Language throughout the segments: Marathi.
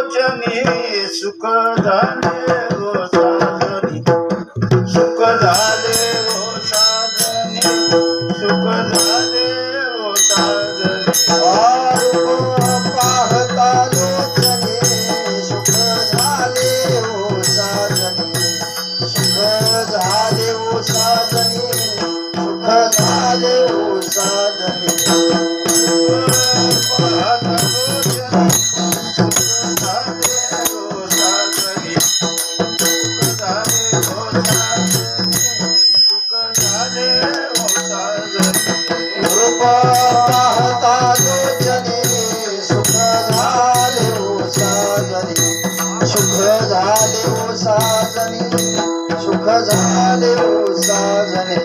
लोचनी सुख झाले हो साजनी सुख झाले हो साजनी सुख झाले हो साजनी पाहता लोचनी सुख झाले हो साजनी सुख झाले हो साजनी सुख झाले हो साजनी पाहता लोचनी सुख झाले हो साजनी सुख झाले हो साजनी सुख झाले हो साजनी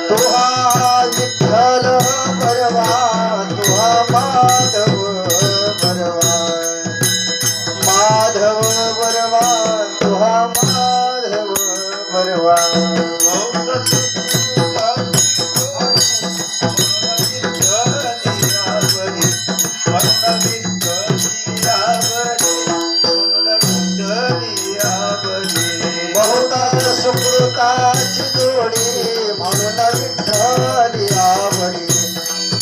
तुहा विठ्ठल बरवा तुहा माधव बरवा माधव बरवा तुहा माधव बरवा बहुता सुकृताची जोडी म्हणून विठ्ठली आवडी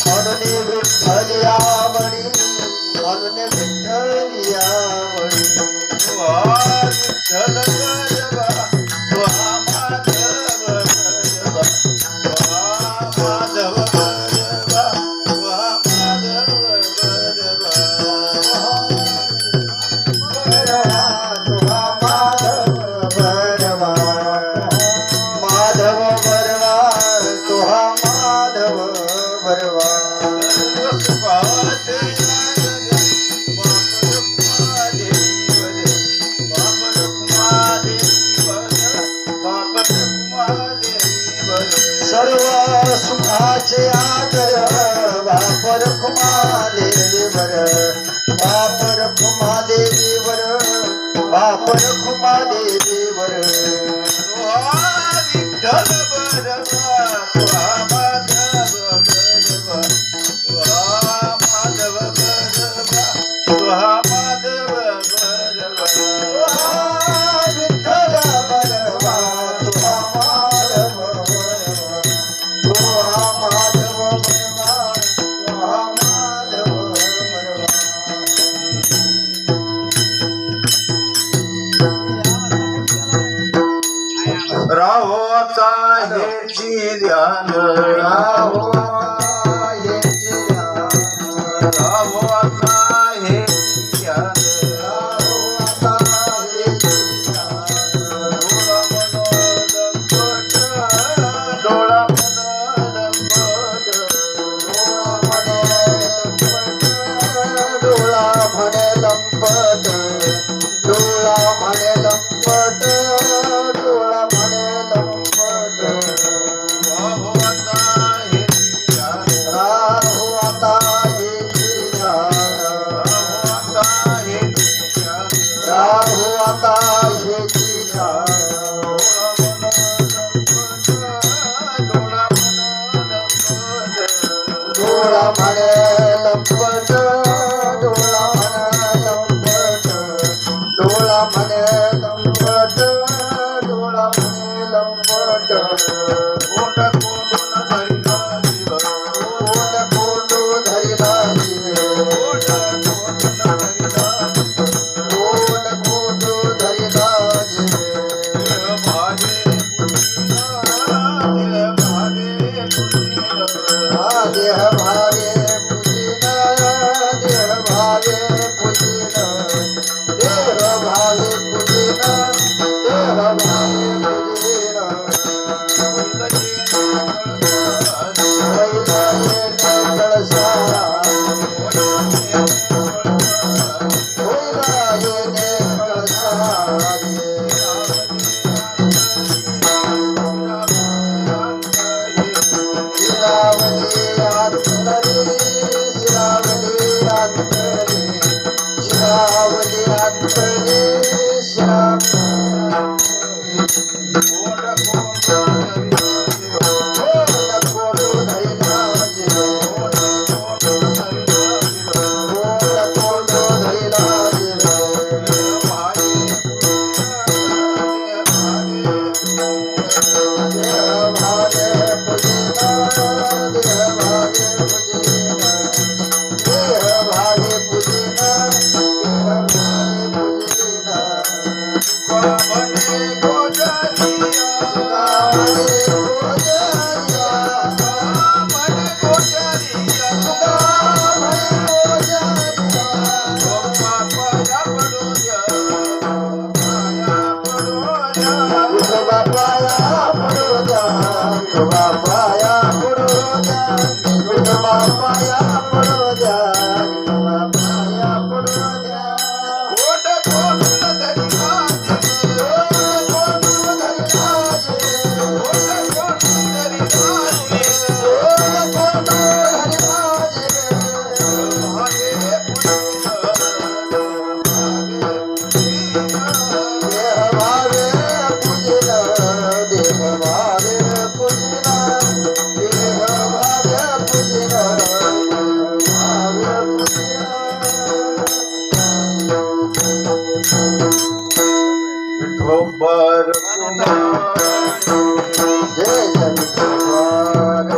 म्हणून विठ्ठली आवडी म्हणून विठ्ठली आवडी विठ्ठल बरवा तुहा माधव बरवा माधव बरवा तुहा माधव बरवा तुहा माधव बरवा माधव बरवा तुहा माधव बरवा सर्व सुखाचे आदर वापर खुमादेवी वर वापर खुमादेवी वर वापर खुमादेवी वर विठ्ठल बरवा तुहा माधव बरवा तुहा माधव बरवा तुहा माधव बरवा विठ्ठल बरवा तुहा माधव बरवा तुहा माधव बरवा तुहा माधव बरवा राहो आता हेची ध्यान राहो येचे ध्यान राहो आता हेची ध्यान राहो आता येचे ध्यान डोळा मनोलंबट डोळा म्हणे लंपट डोळा म्हणे लंपट डोळा म्हणे लंपट राहो आता हेची ध्यान राहो आता येची ध्यान राहो आता हेची ध्यान राहो आता येची ध्यान डोळा मनोलंबट डोळा म्हणे लंपट डोळा म्हणे लंपट डोळा म्हणे लंपट डोळा म्हणे लंपट कोंड कोंडून धरिला जीव कोण कोंडू धरिला जीवे कोण कोंडू धरिला जीवे देह भावे पुजीन देह भावे पुजीन देह भावे पुजीन देह भावे पुजीन पहिला येणे कळसारा पहिला येणे कळसारा शिरावली अंतरे विठोबर कुमार जय जगद्वार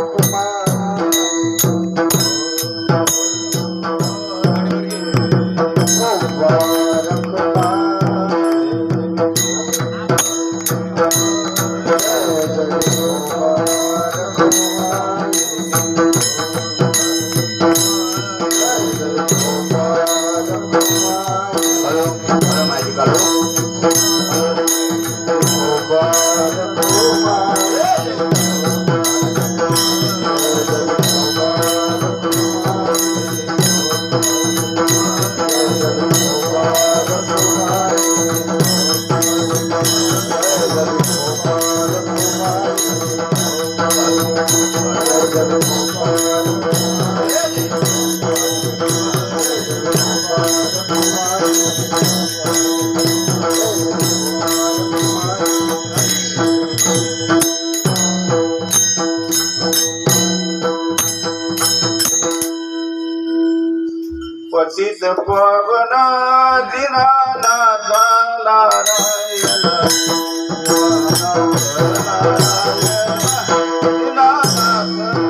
पतित पवन दीनानाथ नारायण दीनानाथ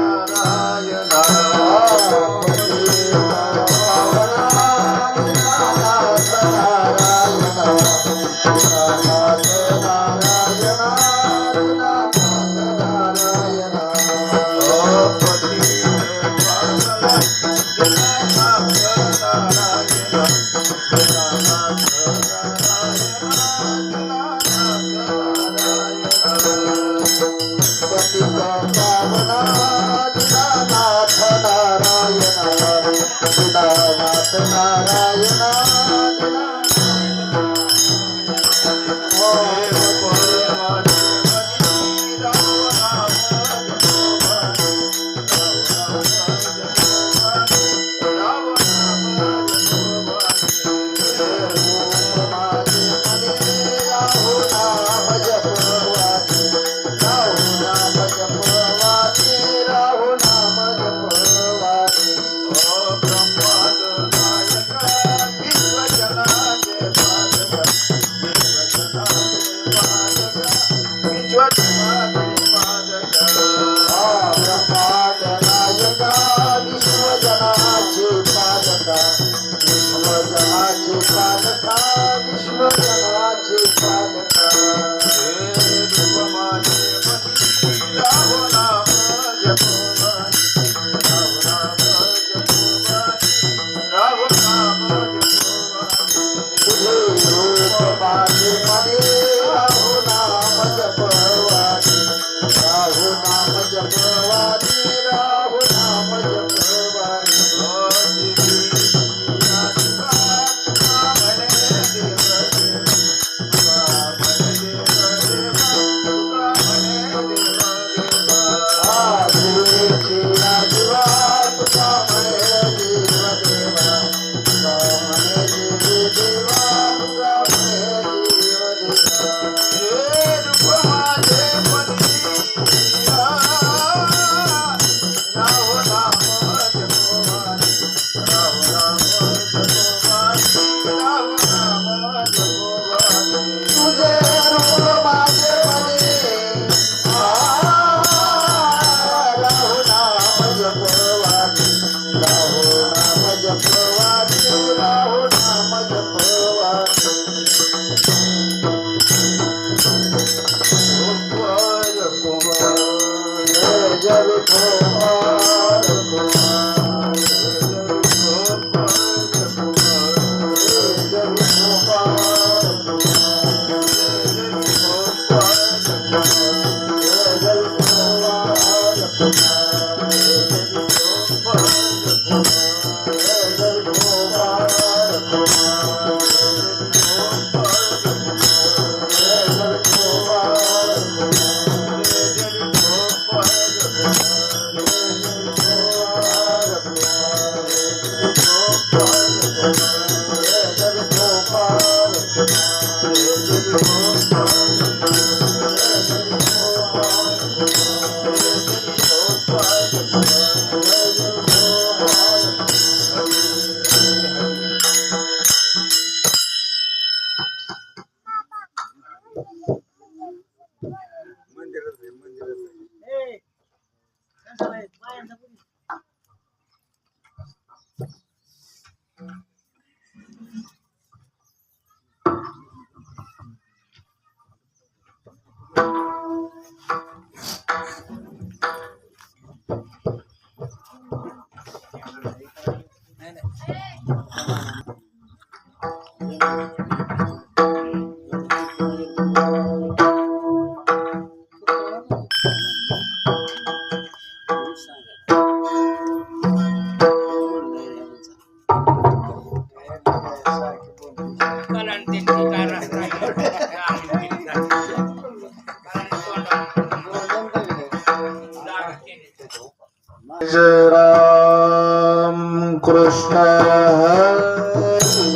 जय राम कृष्ण हरी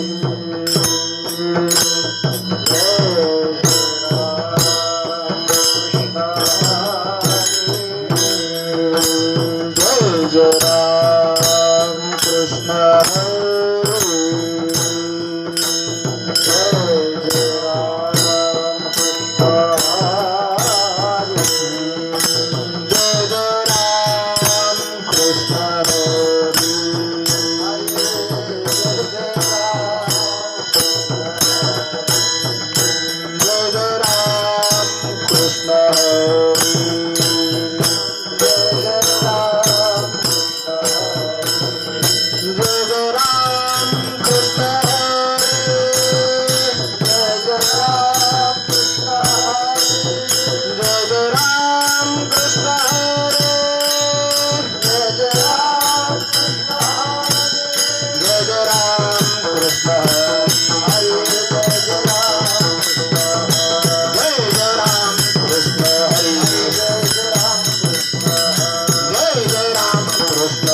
जय जय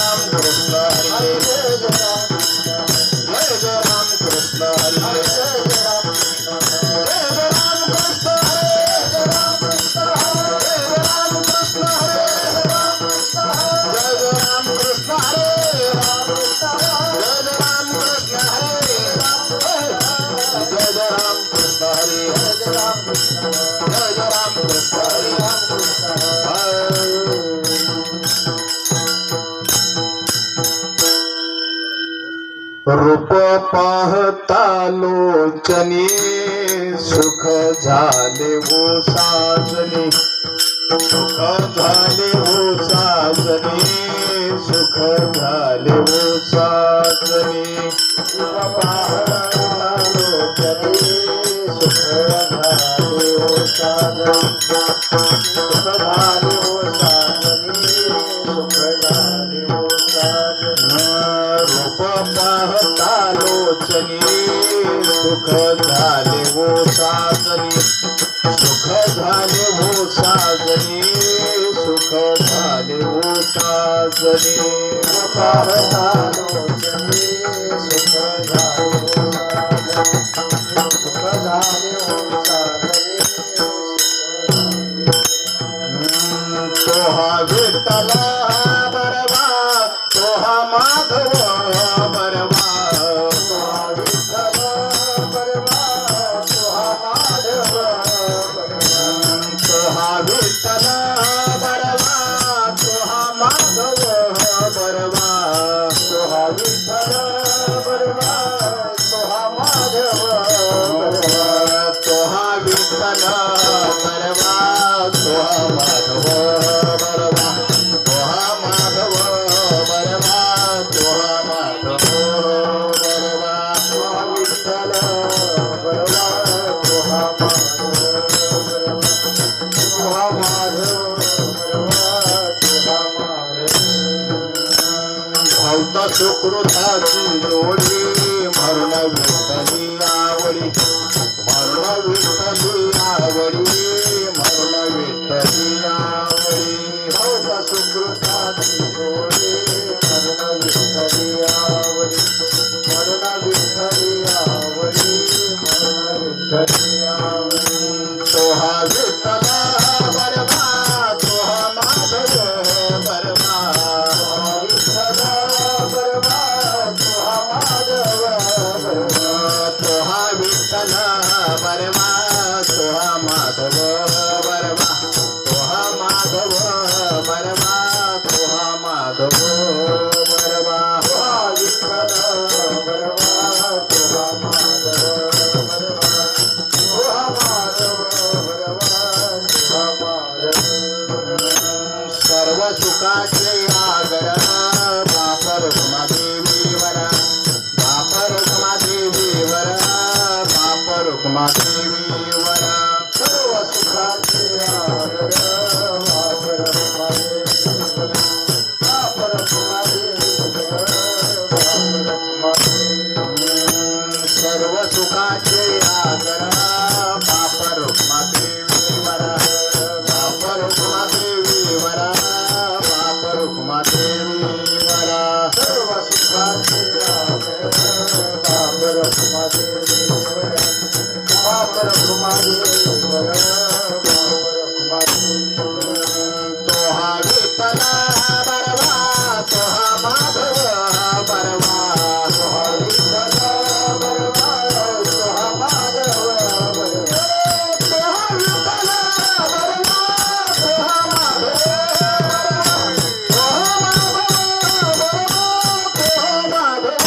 राम कृष्ण हरी जय जय राम कृष्ण हरी रूप पाहता लोचनी सुख झाले वो साजनी सुख झाले वो साजनी सुख झाले वो साजनी रूप पाहता लोचनी सुख झाले वो साजनी सुख झाले वो साजनी सुख झाले वो साजनी रूप पाहता लोचनी सुख झाले वो साजनी सुख झाले वो साजनी सुख झाले वो साजनी पाहता लोचनी सुख झाले वो साजनी सुख झाले वो साजनी तो हा विठ्ठला बरवा तो हा माधव बरवा तो हा विठ्ठल बरवा तो हा माधव तो हा विठ्ठल बरवा तो हा माधव बरवा तो हा विठ्ठल बरवा तो हा माधव बरवा तो हा विठ्ठल बरवा तो हा माधव बरवा तो हा माधव बरवा तो हा माधव सुकृताची जोडी मरण विठ्ठली आवडी मरण विठ्ठली आवडी मरण विठ्ठली आवडी होता सुकृताची जोडी मरण विठ्ठली आवडी मरण विठ्ठली आवडी मरण विठ्ठली आवडी तोहा विठ्ठला बरमा तोहा माधव बरमा विठ्ठला बरमा तुहा माधव बरमा तोहा विठ्ठला बरमा तोहा माधव बरमा तोहा माधव बरमा तोहा माधव बरमा तुहा विठ्ठला बरमा तुहा माधव बरमा तुहा माधव बरमा तुहा माधव बरमा सर्व सुखाचे आगर बापर देवी वर बापर देवी वर बापर देवी वर सर्व सुखाचे आगर वापर मादेवी वापर मादेवी वापर मादेवी सर्व सुखाचे आगर बापर देवी वर बापर देवी वर बापर देवी वर सर्व सुखाचे आगर वापर मादेवी वापर मादेवी वापर मादेवी तोहा विठ्ठला बरवा तोहा माधव बरवा तुहा विठ्ठला बरमा तुहा माधव बरमा तोहा विठ्ठला बरवा तोहा माधव तोहा माधव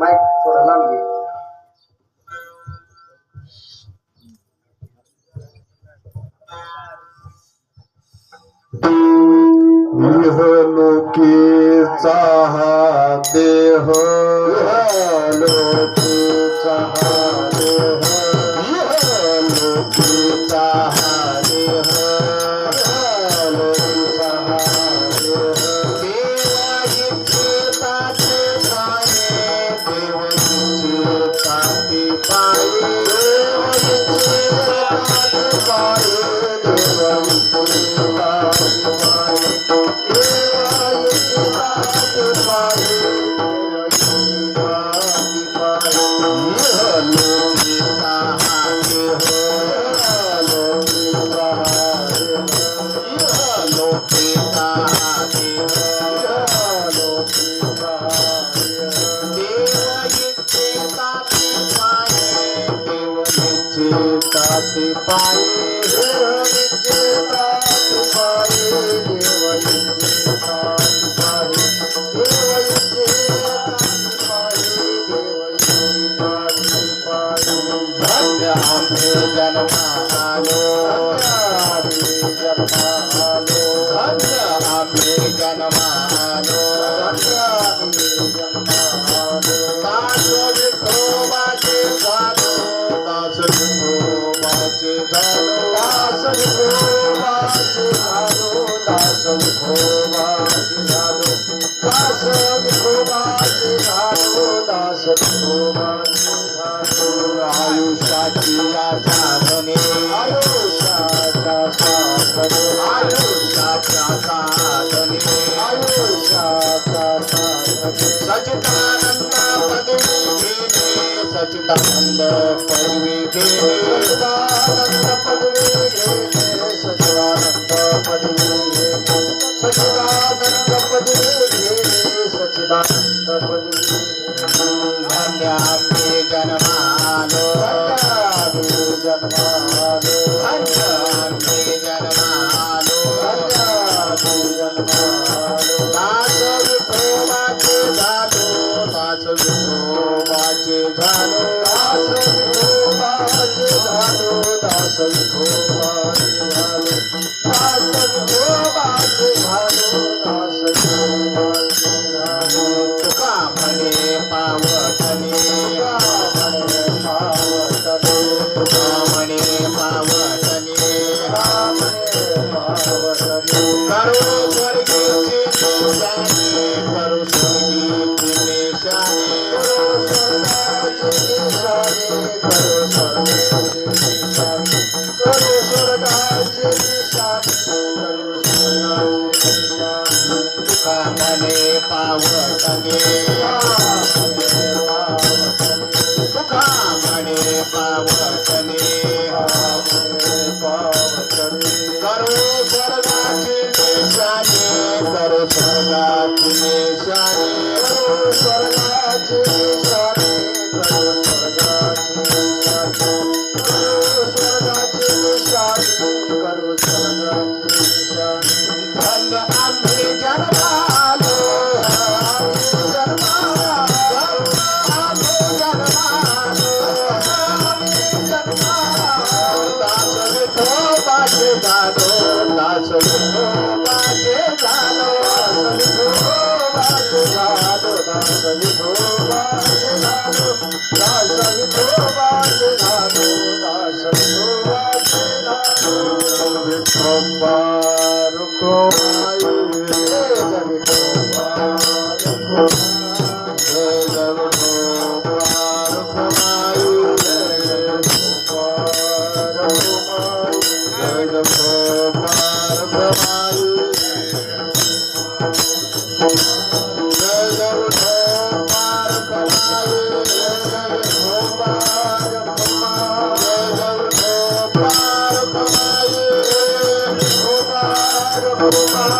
माईक थोडा लांब घे. लोकीचा हा देह लोकीचा हा देह लोकीचा हा देह लोकीचा हा देह देवा इच्छिताचे पाये देव इच्छिताचे पाये देव इच्छिताचे पाये देव इच्छिताचे पाये दास विठोबाची झालो दास विठोबा विठोबाचे झालो आयुष्याची या साधने आयुष्याच्या साधने आयुष्याच्या साधने आयुष्याच्या साधने सचिदानंद पदवी घेणे सचिदानंद पदवी घेणे सच्चिदानंद पदवी घेणे सच्चिदानंद पदवी घेणे सच्चिदानंद पदवी घेणे सच्चिदानंद पदवी धन्याम्ये जन्मालो धन्याम्ये जन्मालो धन्याम्ये जन्मालो धन्याम्ये जन्मालो दास विठोबाचे झालो दास विठोबाचे झालो दास विठोबाचे झालो दास विठोबाचे झालो दास विठोबाचे झालो दास विठोबाचे झालो तुका म्हणे पावटणे रामणे पावतने तुका म्हणे पावटणे रामणे पावतने करो स्वर्गीची निशाणे करो स्वर्गीची निशाणे करो स्वर्गाचे निशाणे करो स्वर्गाचे निशाणे करो स्वर्गाचे निशाणे करो स्वर्गाचे निशाणे तुका म्हणे पावटणे रामणे पावतने तुका म्हणे पावटणे रामणे पावतने करो स्वर्गाची निशाणे करो स्वर्गाची निशाणे करो स्वर्गाचे निशाणे करो स्वर्गाचे निशाणे करो स्वर्गाचे निशाणे करो स्वर्गाचे निशाणे धन्य आम्ही जन्मालो आम्ही जन्मालो आम्ही जन्मालो आम्ही जन्मालो दास विठोबाचे झालो दास विठोबाचे झालो विठोबाचे झालो दास विठोबाचे झालो दास विठोबाचे झालो दास विठोबाचे झालो विठोबा रुक्माई जय विठोबा रुक्माई जय विठोबा रुक्माई जय विठोबा रुक्माई जय विठोबा रुक्माई जय विठोबा रुक्माई विठोबा रुक्माई जय विठोबा रुक्माई विठोबा रुक्माई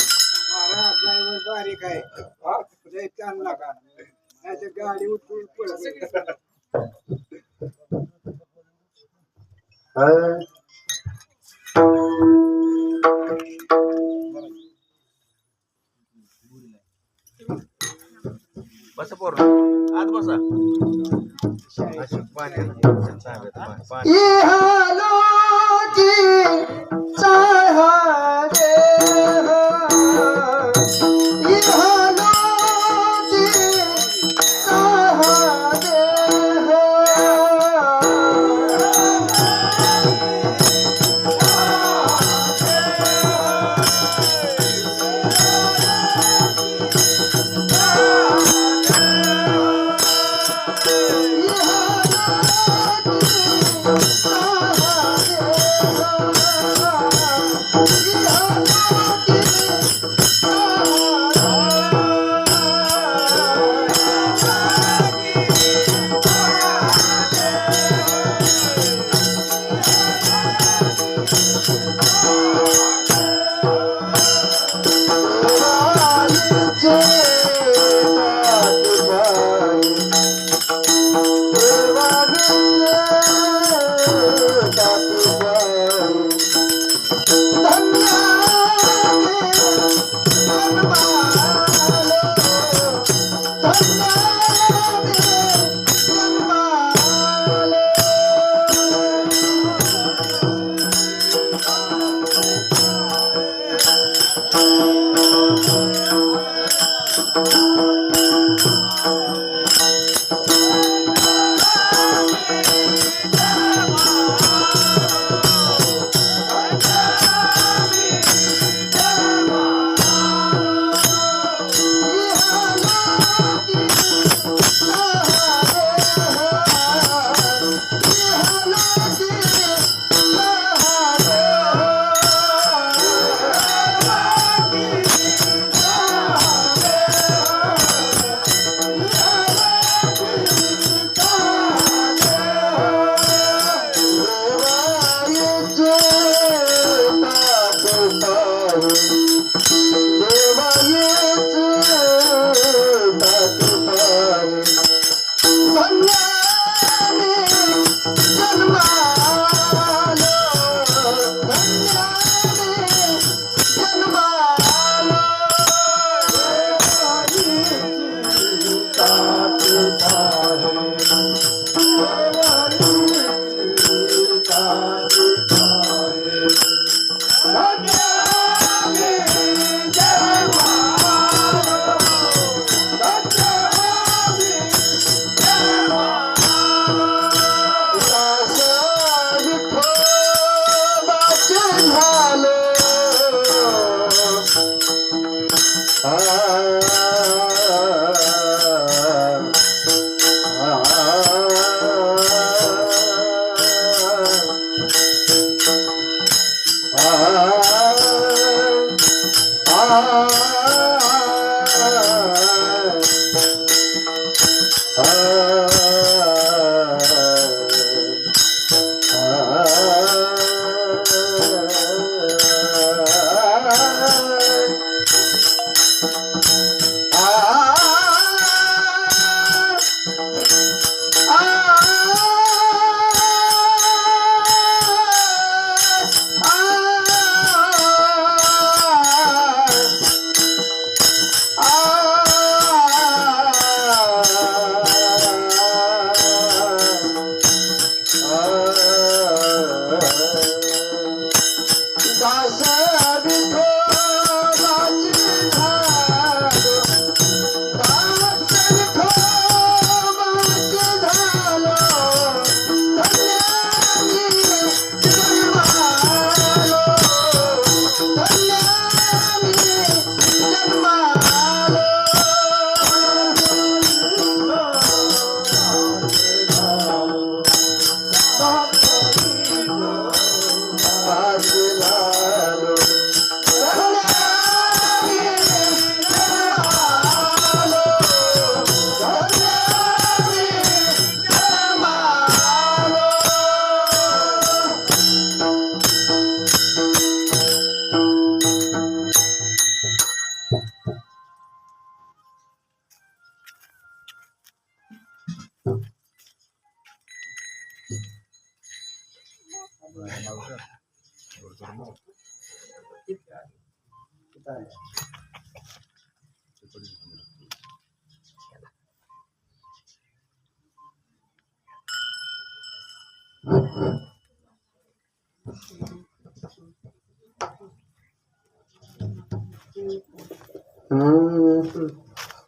ड्रायव्हर बारीक आहे जायचं नका नाही तर गाडी उठून पळत बसा पोरं आत बसा इहालोची चाहरे इहालोची चाहरे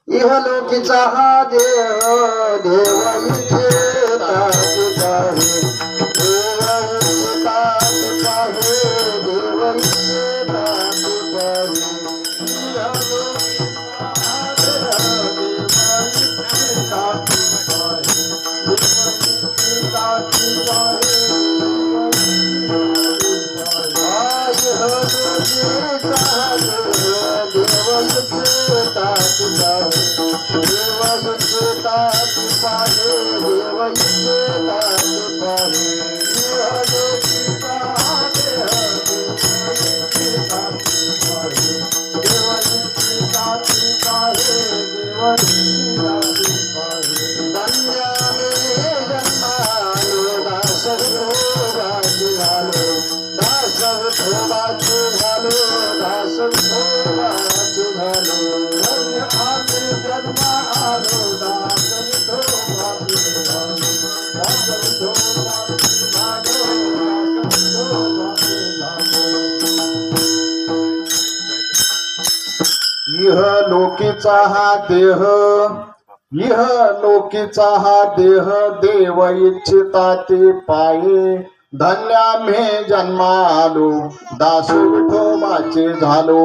इहलोकीचा हा देव देव इथे ताज आहे देव इथे ताज आहे देव इथे ताज आहे इहलोकीचा हा देव देव इथे ताज आहे देव इथे ताज आहे इहलोकीचा हा देव देव इथे ताज आहे इह लोकीचा हा देह इह लोकीचा हा देह देव इच्छिता ते पाये धन्या मे जन्मा आलो दास विठोबाचे झालो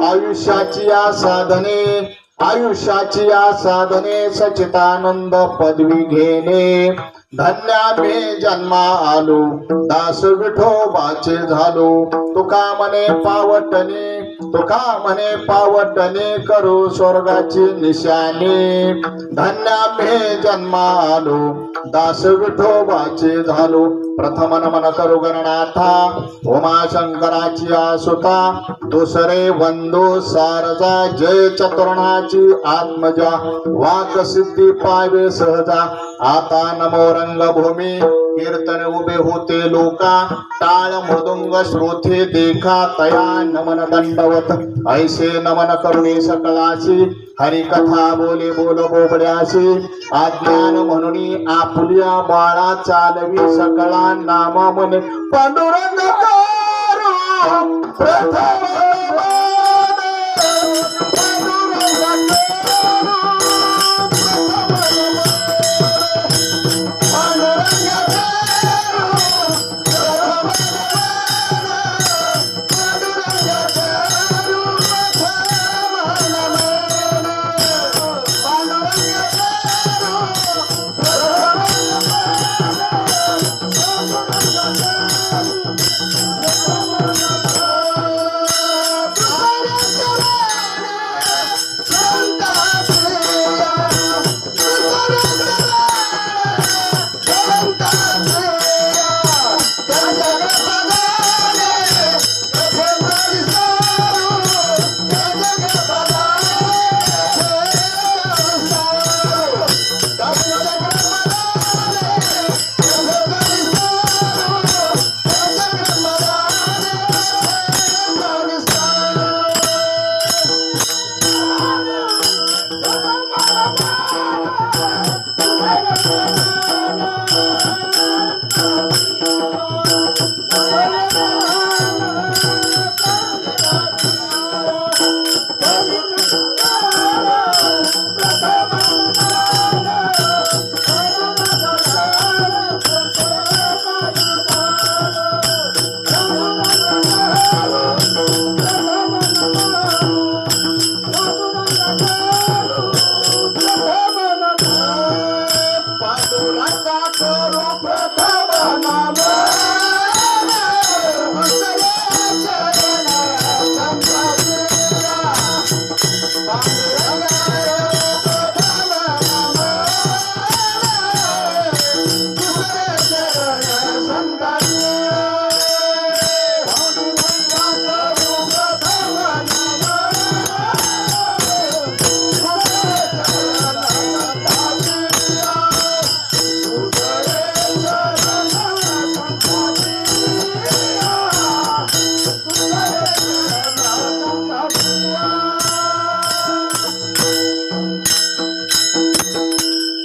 आयुष्याची या साधने सचितानंद पदवी घेणे धन्या मे जन्मा आलो दास विठोबाचे झालो तुका म्हणे पावटणे करू स्वर्गाची निशाणी धन्या मे जन्मा आलो दास विठोबाचे झालो प्रथम नमन करू गणनाथा उमाशंकराची आसुता दुसरे वंदो सारजा जय चतुर्णाची आत्मजा वाक सिद्धी पावे सहजा आता नमो रंगभूमी कीर्तन उभे होते लोका टाळ मृदुंग श्रोथे देखा तया नमन दंडवत ऐसे नमन करुणी सकळाशी हरिकथा बोले बोल बोबड्याशी अज्ञान म्हणून आपुल्या बाळा चालवी सकळा नाम म्हणे पांडुरंग करू प्रथम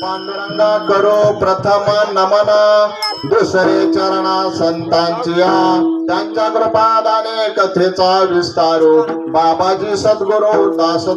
पांडुरंगा करो प्रथम नमन दुसरे चरणा संतांची त्यांच्या कृपादाने कथेचा विस्तारो बाबाजी सद्गुरू दास